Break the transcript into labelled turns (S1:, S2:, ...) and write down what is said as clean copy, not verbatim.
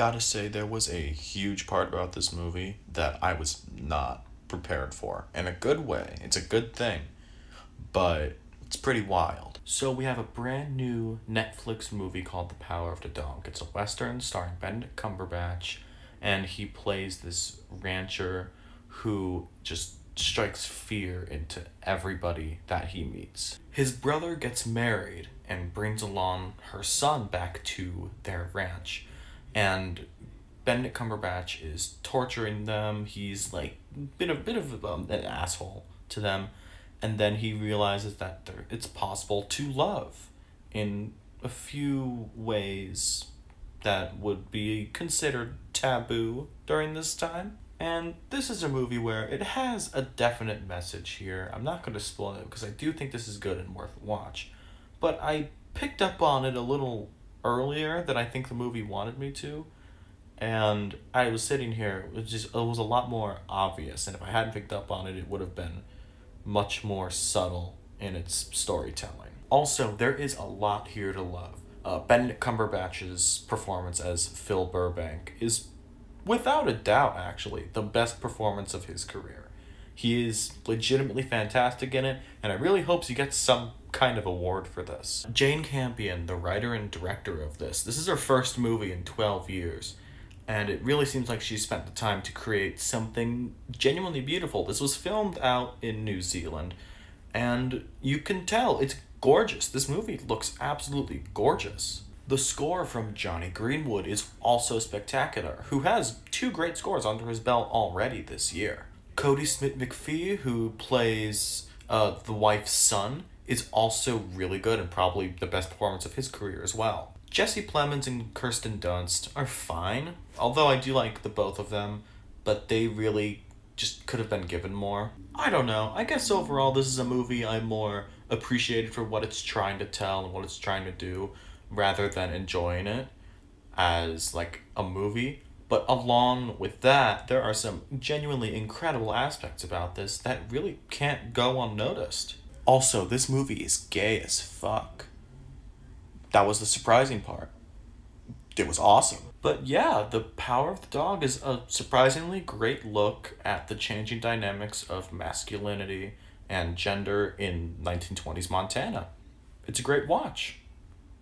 S1: Gotta say, there was a huge part about this movie that I was not prepared for. In a good way. It's a good thing. But it's pretty wild. So we have a brand new Netflix movie called The Power of the Dog. It's a Western starring Benedict Cumberbatch, and he plays this rancher who just strikes fear into everybody that he meets. His brother gets married and brings along her son back to their ranch, and Benedict Cumberbatch is torturing them. He's like been a bit of an asshole to them, and then he realizes that it's possible to love in a few ways that would be considered taboo during this time. And this is a movie where it has a definite message here. I'm not going to spoil it because I do think this is good and worth a watch. But I picked up on it a little earlier than I think the movie wanted me to. And I was sitting here, it was a lot more obvious. And if I hadn't picked up on it, it would have been much more subtle in its storytelling. Also, there is a lot here to love. Benedict Cumberbatch's performance as Phil Burbank is, without a doubt, actually, the best performance of his career. He is legitimately fantastic in it, and I really hope he gets some kind of award for this. Jane Campion, the writer and director of this is her first movie in 12 years, and it really seems like she spent the time to create something genuinely beautiful. This was filmed out in New Zealand, and you can tell it's gorgeous. This movie looks absolutely gorgeous. The score from Johnny Greenwood is also spectacular, who has two great scores under his belt already this year. Kodi Smit-McPhee, who plays the wife's son, is also really good and probably the best performance of his career as well. Jesse Plemons and Kirsten Dunst are fine, although I do like the both of them, but they really just could have been given more. I don't know, I guess overall this is a movie I more appreciated for what it's trying to tell and what it's trying to do, rather than enjoying it as like a movie. But along with that, there are some genuinely incredible aspects about this that really can't go unnoticed. Also, this movie is gay as fuck. That was the surprising part. It was awesome. But yeah, The Power of the Dog is a surprisingly great look at the changing dynamics of masculinity and gender in 1920s Montana. It's a great watch.